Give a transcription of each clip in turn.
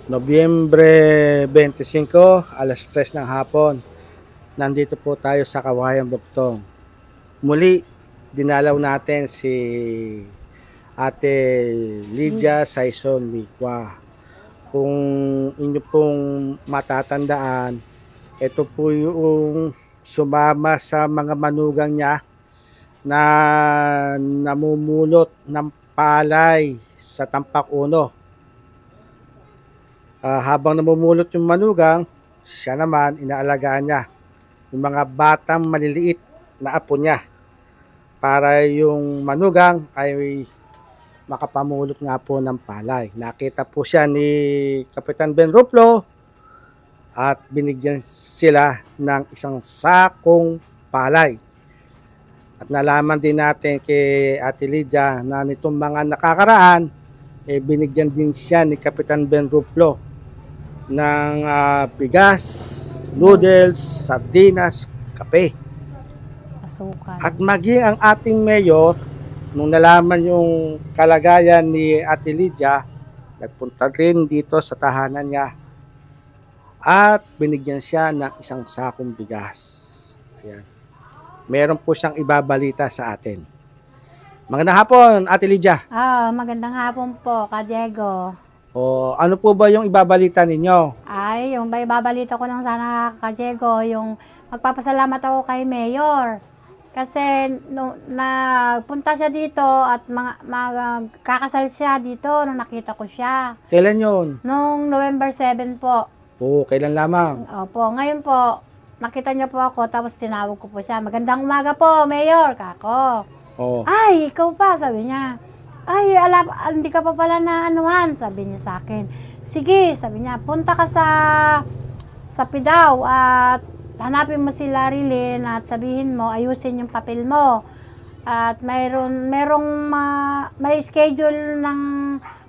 Nobyembre 25, alas 3 ng hapon. Nandito po tayo sa Kawayan Bugtong. Muli, dinalaw natin si Ate Lydia Saison Mikwa. Kung inyo pong matatandaan, ito po yung sumama sa mga manugang niya na namumulot ng palay sa Tampak Uno. Habang namumulot yung manugang, siya naman inaalagaan niya yung mga batang maliliit na apo niya para yung manugang ay makapamulot nga po ng palay. Nakita po siya ni Kapitan Ben Ruplo at binigyan sila ng isang sakong palay. At nalaman din natin kay Ate Lydia na nitong mga nakakaraan, binigyan din siya ni Kapitan Ben Ruplo ng bigas, noodles, sardinas, kape. Asukal. At maging ang ating mayor, nung nalaman yung kalagayan ni Ate Lydia, nagpunta rin dito sa tahanan niya at binigyan siya ng isang sakong bigas. Ayan. Meron po siyang ibabalita sa atin. Magandang hapon, Ate Lydia. Magandang hapon po, Ka Diego. O, ano po ba yung ibabalita ninyo? Ay, yung babalita ko lang sana, Ka Diego, yung magpapasalamat ako kay Mayor. Kasi nagpunta siya dito at magkakasal siya dito nung nakita ko siya. Kailan yun? Nung November 7 po. Oo, kailan lamang? Opo, ngayon po, nakita niya po ako tapos tinawag ko po siya. Magandang umaga po, Mayor, kako. Oo. Ay, ikaw pa, sabi niya. Ay, hindi ka pa pala na anuhan, sabi niya sa akin. Sige, sabi niya, punta ka sa Pidaw at hanapin mo si Larilyn at sabihin mo, ayusin yung papel mo. At may schedule ng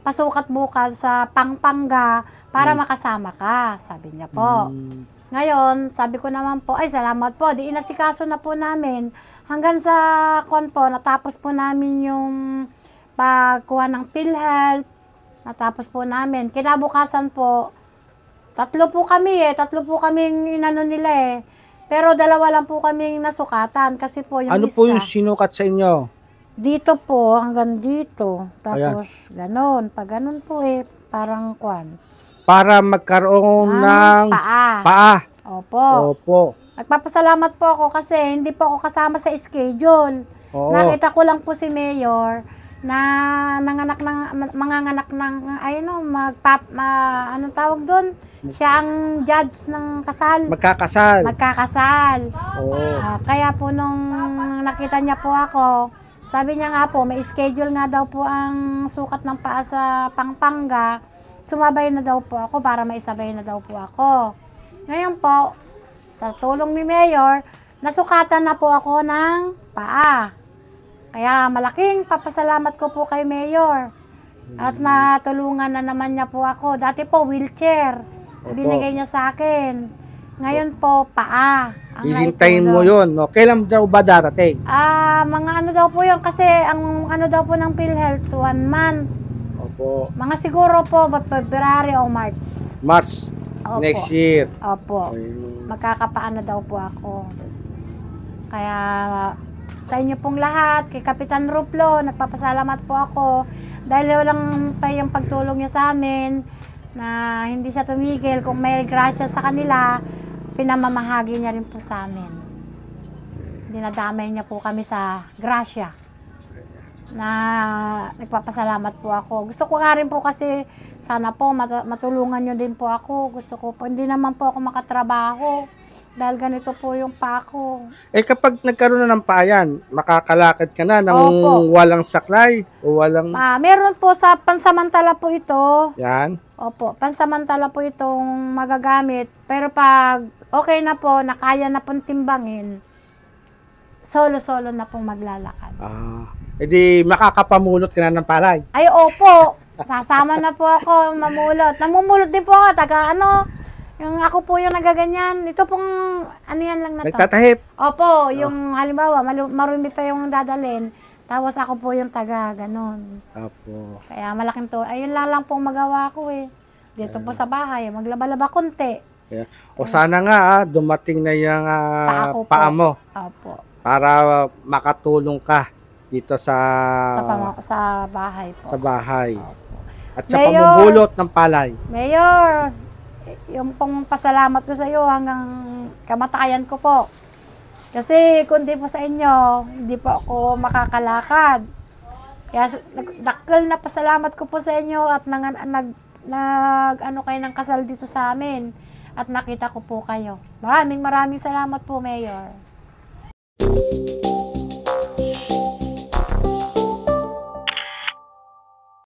pasukat bukas sa Pampanga para makasama ka, sabi niya po. Ngayon, sabi ko naman po, ay salamat po, di inasikaso na po namin. Hanggang sa natapos po namin yung pagkuha ng PhilHealth, natapos po namin. Kinabukasan po, tatlo po kami inano nila eh. Pero dalawa lang po kaming nasukatan kasi po yung Ano isa. po yung sinukat sa inyo? Dito po, hanggang dito. Tapos, ganon. Pag ganon po eh, parang kwan. Para magkaroon ng paa. Opo. Opo. Nagpapasalamat po ako kasi hindi po ako kasama sa schedule. Oo. Nakita ko lang po si Mayor na manganganak ng anong tawag doon? Siya ang judge ng kasal. Magkakasal. Oo. Kaya po nung nakita niya po ako, sabi niya nga po, may schedule nga daw po ang sukat ng paa sa Pampanga. Sumabay na daw po ako para maisabay na daw po ako. Ngayon po, sa tulong ni Mayor, nasukatan na po ako ng paa. Kaya malaking papasalamat ko po kay Mayor. At natulungan na naman niya po ako. Dati po, wheelchair. Binigay niya sa akin. Ngayon po, paa. Hihintayin mo yun, no? Kailan daw ba darating? Mga ano daw po yun. Kasi ang ano daw po ng PhilHealth, 1 month. Opo. Mga siguro po, February o March. March. Opo. Next year. Opo. Magkakapaan na daw po ako. Kaya sa inyo pong lahat, kay Kapitan Ruplo, nagpapasalamat po ako dahil walang pa yung pagtulong niya sa amin na hindi siya tumigil. Kung may grasya sa kanila, pinamamahagi niya rin po sa amin. Dinadamay niya po kami sa grasya na nagpapasalamat po ako. Gusto ko nga rin po kasi sana po matulungan niyo din po ako. Gusto ko po, hindi naman po ako makatrabaho. Dahil ganito po yung pa ko. Kapag nagkaroon na ng paayan, makakalakad ka na ng Opo. walang saklay o walang... Meron po sa pansamantala po ito. Yan. Opo, pansamantala po itong magagamit. Pero pag okay na po, nakaya na pong timbangin, solo-solo na pong maglalakad. Edi makakapamulot ka na ng palay. Ay, opo. Sasama na po ako mamulot. Namumulot din po ako. Yung ako po yung nagaganyan. Ito pong, yan lang na to. Nagtatahip. Opo, yung halimbawa, marumi pa yung dadalhin. Tapos ako po yung taga, ganon. Opo. Kaya malaking to. Ayun lang pong magawa ko eh. Dito po sa bahay, maglaba-laba konti. Yeah. O sana nga dumating na yung Paa ko po. paa mo Opo. para makatulong ka dito sa Sa bahay po. sa bahay. At sa Mayor! pamumulot ng palay. Mayor, yung pong pasalamat ko sa iyo hanggang kamatayan ko po. Kasi kung di po sa inyo, hindi po ako makakalakad. Kaya dakil na pasalamat ko po sa inyo at ano kayo ng kasal dito sa amin. At nakita ko po kayo. Maraming salamat po, Mayor.